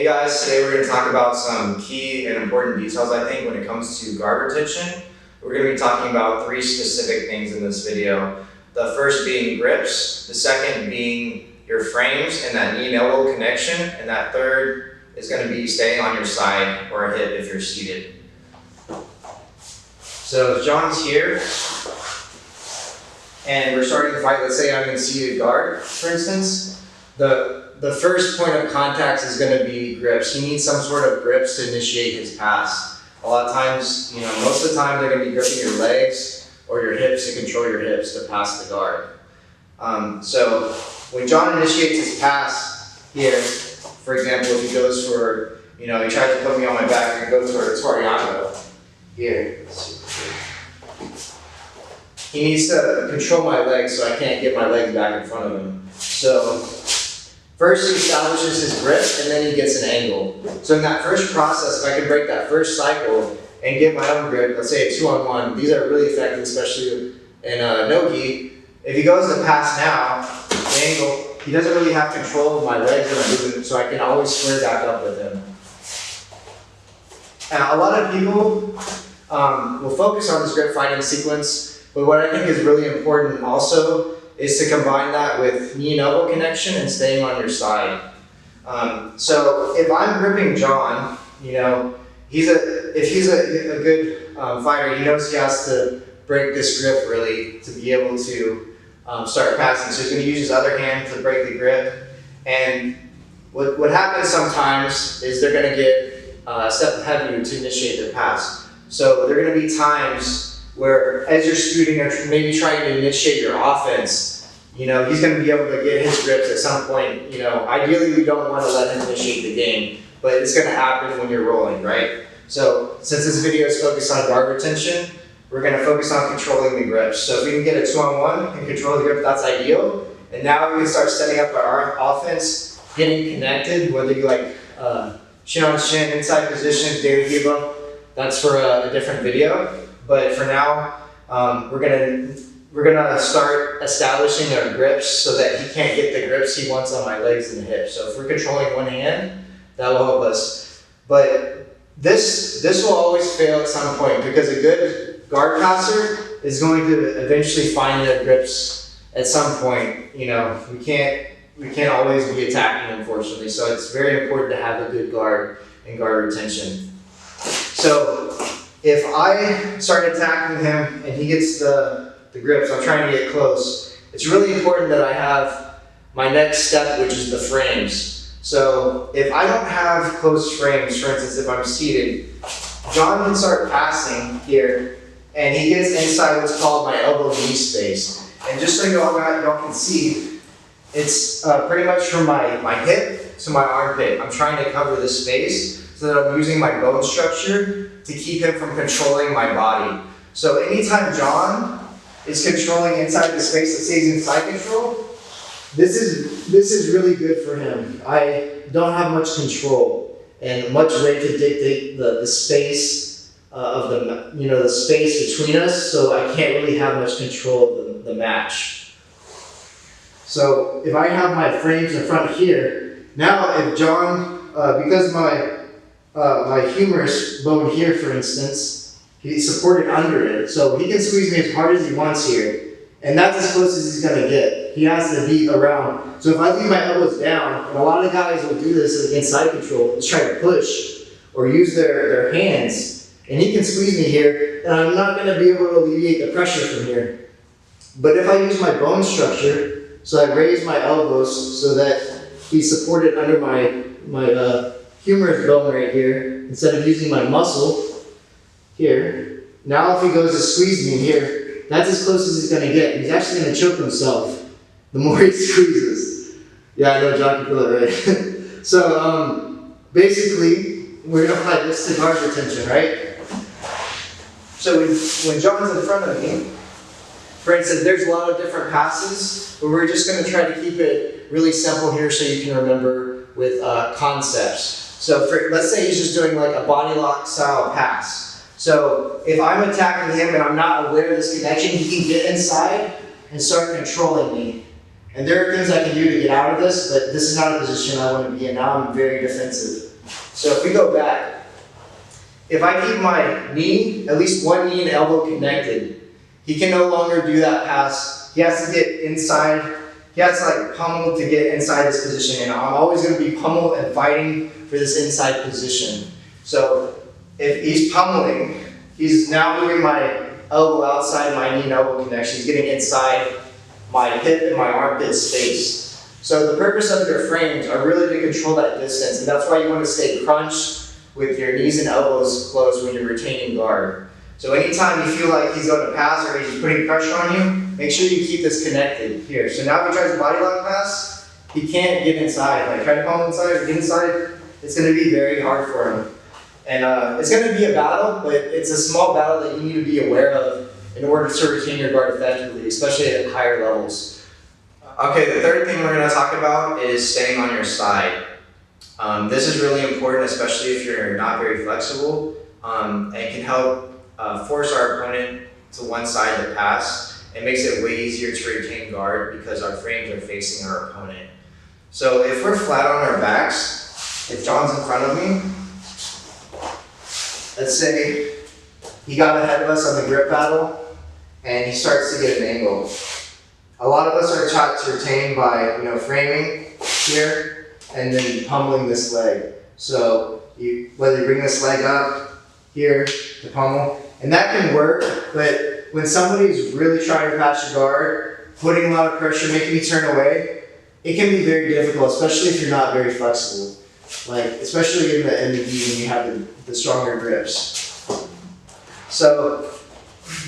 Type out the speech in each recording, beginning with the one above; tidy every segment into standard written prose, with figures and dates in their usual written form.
guys, today we're going to talk about some key and important details I think when it comes to guard retention. We're going to be talking about 3 specific things in this video. The first being grips, the second being your frames and that knee and elbow connection, and that third is going to be staying on your side or hip if you're seated. So John's here, and we're starting to fight. Let's say I'm in seated guard, for instance. The first point of contact is going to be grips. He needs some sort of grips to initiate his pass. A lot of times, most of the time they're going to be gripping your legs or your hips to control your hips to pass the guard. So when John initiates his pass here, for example, if he goes for, he tries to put me on my back and goes for a Toriano here. He needs to control my legs so I can't get my legs back in front of him. So first he establishes his grip and then he gets an angle. So in that first process, if I can break that first cycle and get my own grip, let's say a 2-on-1, these are really effective, especially in no-gi. If he goes to pass now, the angle, he doesn't really have control of my legs when I'm moving, so I can always square back up with him. And a lot of people will focus on this grip finding sequence, but what I think is really important also is to combine that with knee and elbow connection and staying on your side. So if I'm gripping John, if he's a good fighter, he knows he has to break this grip really to be able to start passing. So he's going to use his other hand to break the grip. And what happens sometimes is they're going to get a step heavier to initiate their pass. So there are going to be times where as you're scooting or maybe trying to initiate your offense, he's going to be able to get his grips at some point. Ideally we don't want to let him initiate the game, but it's going to happen when you're rolling, right? So since this video is focused on guard retention, we're going to focus on controlling the grips. So if we can get a 2-on-1 and control the grip, that's ideal. And now we can start setting up our offense, getting connected, whether you like shin on shin, inside position, daily giba. That's for a different video. But for now, we're gonna start establishing our grips so that he can't get the grips he wants on my legs and hips. So if we're controlling one hand, that will help us. But this will always fail at some point because a good guard passer is going to eventually find their grips at some point. We can't always be attacking, unfortunately. So it's very important to have a good guard and guard retention. So if I start attacking him and he gets the grips, I'm trying to get close, it's really important that I have my next step, which is the frames. So if I don't have close frames, for instance, if I'm seated, John can start passing here and he gets inside what's called my elbow-knee space. And just so y'all can see, it's pretty much from my hip to my armpit. I'm trying to cover this space so that I'm using my bone structure to keep him from controlling my body. So anytime John is controlling inside the space that stays inside control, this is really good for him. I don't have much control and much way to dictate the space of the space between us, so I can't really have much control of the match. So if I have my frames in front here, now if John, because my humerus bone here, for instance, he's supported under it, so he can squeeze me as hard as he wants here, and that's as close as he's going to get. He has to be around. So if I leave my elbows down, and a lot of guys will do this against side control, just try to push or use their hands, and he can squeeze me here, and I'm not going to be able to alleviate the pressure from here. But if I use my bone structure, so I raise my elbows so that he's supported under my humerus bone right here, instead of using my muscle here. Now if he goes to squeeze me here, that's as close as he's going to get. He's actually going to choke himself the more he squeezes. Yeah, I know John can feel it, right? So basically, we're going to apply this to guard retention, right? So when John's in front of me, for instance, there's a lot of different passes, but we're just going to try to keep it really simple here so you can remember with concepts. So let's say he's just doing like a body lock style pass. So if I'm attacking him and I'm not aware of this connection, he can get inside and start controlling me. And there are things I can do to get out of this, but this is not a position I want to be in. Now I'm very defensive. So if we go back, if I keep my knee, at least one knee and elbow connected, he can no longer do that pass. He has to get inside. He has to like pummel to get inside this position, and I'm always going to be pummeled and fighting for this inside position. So if he's pummeling, he's now moving my elbow outside my knee and elbow connection. He's getting inside my hip and my armpit space. So the purpose of your frames are really to control that distance, and that's why you want to stay crunched with your knees and elbows closed when you're retaining guard. So anytime you feel like he's going to pass or he's putting pressure on you, make sure you keep this connected here. So now if he tries a body lock pass, he can't get inside. Like try to pummel inside or get inside, it's going to be very hard for him. And it's going to be a battle, but it's a small battle that you need to be aware of in order to retain your guard effectively, especially at higher levels. Okay, the third thing we're going to talk about is staying on your side. This is really important, especially if you're not very flexible, and can help force our opponent to one side to pass. It makes it way easier to retain guard because our frames are facing our opponent. So if we're flat on our backs, if John's in front of me, let's say he got ahead of us on the grip battle and he starts to get an angle. A lot of us are taught to retain by, framing here and then pummeling this leg. So whether you bring this leg up here to pummel, and that can work, but when somebody's really trying to pass your guard, putting a lot of pressure, making you turn away, it can be very difficult, especially if you're not very flexible. Like, especially in the gi when you have the stronger grips. So,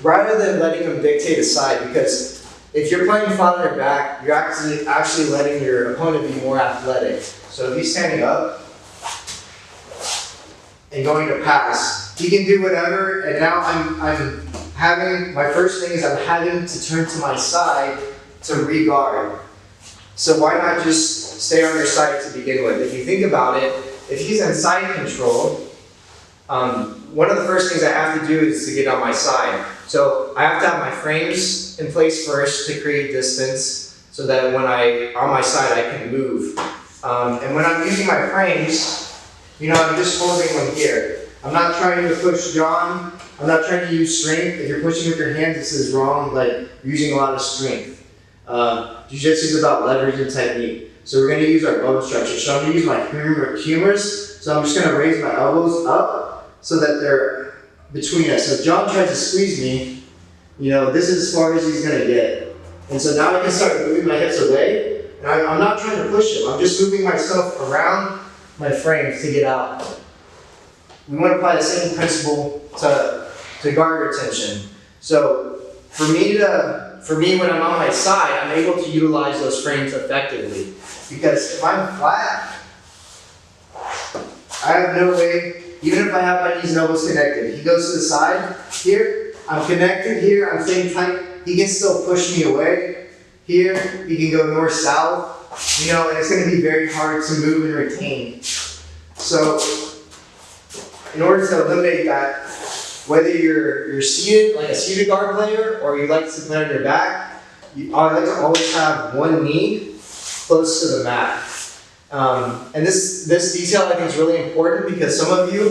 rather than letting them dictate a side, because if you're playing flat on your back, you're actually letting your opponent be more athletic. So if he's standing up and going to pass, he can do whatever, and now I'm having, my first thing is I'm having to turn to my side to re-guard. So why not just stay on your side to begin with? If you think about it, if he's in side control, one of the first things I have to do is to get on my side. So I have to have my frames in place first to create distance so that when on my side I can move. And when I'm using my frames, I'm just holding them here. I'm not trying to push John. I'm not trying to use strength. If you're pushing with your hands, this is wrong, like you're using a lot of strength. Jiu-Jitsu is about leverage and technique. So we're going to use our bone structure. So I'm going to use my humerus. So I'm just going to raise my elbows up so that they're between us. So if John tries to squeeze me, this is as far as he's going to get. And so now I can start moving my hips away. And I'm not trying to push him. I'm just moving myself around my frames to get out. We want to apply the same principle to guard retention. So for me, when I'm on my side, I'm able to utilize those frames effectively. Because if I'm flat, I have no way, even if I have my knees and elbows connected, he goes to the side here, I'm connected here, I'm staying tight, he can still push me away. Here, he can go north-south, and it's going to be very hard to move and retain. So, in order to eliminate that, whether you're seated, like a seated guard player, or you like to play on your back, I like to always have one knee close to the mat. And this detail I think is really important because some of you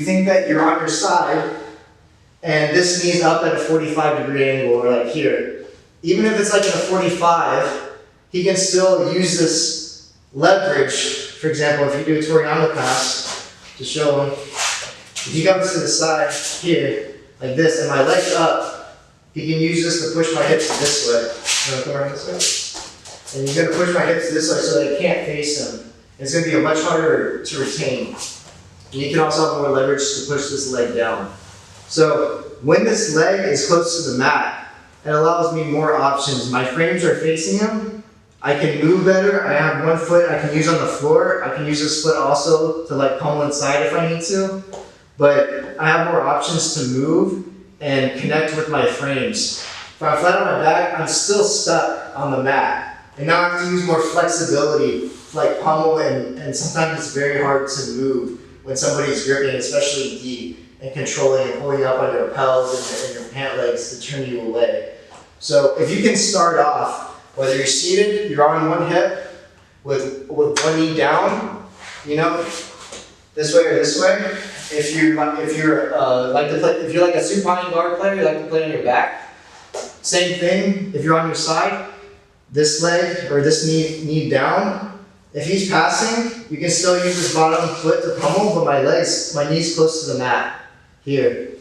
think that you're on your side and this knee's up at a 45-degree angle, or like here. Even if it's like at a 45, he can still use this leverage. For example, if you do a Toriano pass, to show him, if he comes to the side here, like this, and my leg's up, he can use this to push my hips this way. You want to come around this way? And he's going to push my hips this way so they can't face him. It's going to be much harder to retain. And you can also have more leverage to push this leg down. So when this leg is close to the mat, it allows me more options. My frames are facing him. I can move better. I have one foot I can use on the floor. I can use this foot also to like pummel inside if I need to. But I have more options to move and connect with my frames. If I'm flat on my back, I'm still stuck on the mat. And now I have to use more flexibility, like pummel, and sometimes it's very hard to move when somebody's gripping, especially deep, and controlling and pulling up on your lapels and your pant legs to turn you away. So if you can start off, whether you're seated, you're on one hip with one knee down, this way or this way. If you're like a supine guard player, you like to play on your back. Same thing. If you're on your side, this leg or this knee down. If he's passing, you can still use his bottom foot to pummel, but my knee's close to the mat here.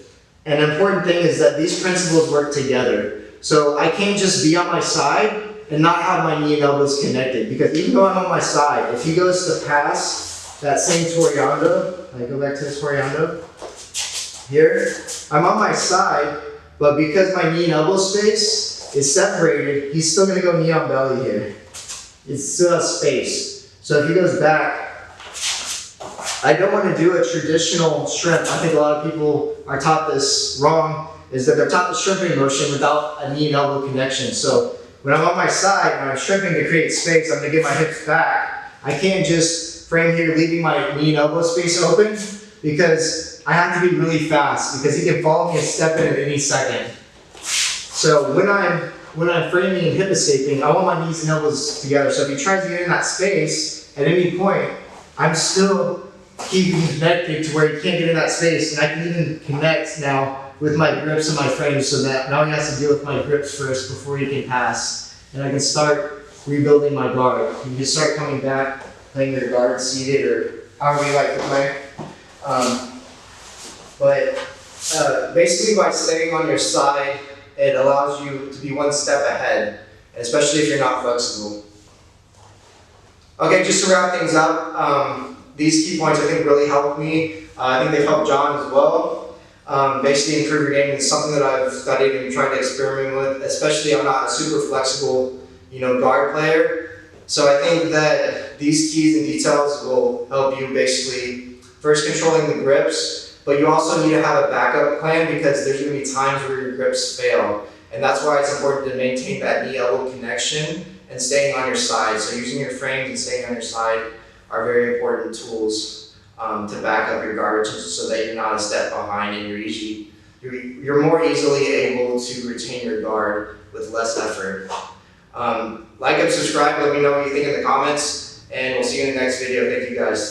And an important thing is that these principles work together. So I can't just be on my side and not have my knee and elbows connected, because even though I'm on my side, if he goes to pass that same Toriando, I go back to this Toriando here, I'm on my side, but because my knee and elbow space is separated, he's still gonna go knee on belly here. It still has space. So if he goes back, I don't want to do a traditional shrimp. I think a lot of people are taught this wrong, is that they're taught the shrimping motion without a knee and elbow connection. So when I'm on my side and I'm shrimping to create space, I'm going to get my hips back. I can't just frame here leaving my knee and elbow space open, because I have to be really fast, because he can follow me and step in at any second. So when I'm framing and hip escaping, I want my knees and elbows together. So if he tries to get in that space at any point, I'm still keeping connected to where he can't get in that space, and I can even connect now with my grips and my frames, so that now he has to deal with my grips first before he can pass, and I can start rebuilding my guard. You can start coming back, playing your guard seated or however you like to play. Basically by staying on your side, it allows you to be one step ahead, especially if you're not flexible. Okay, just to wrap things up, these key points I think really helped me. I think they've helped John as well. Basically improve your game is something that I've studied and tried to experiment with, especially I'm not a super flexible, guard player. So I think that these keys and details will help you basically first controlling the grips, but you also need to have a backup plan, because there's going to be times where your grips fail. And that's why it's important to maintain that knee-elbow connection and staying on your side. So using your frames and staying on your side are very important tools to back up your guard, so that you're not a step behind and you're more easily able to retain your guard with less effort. Like and subscribe, let me know what you think in the comments, and we'll see you in the next video. Thank you guys.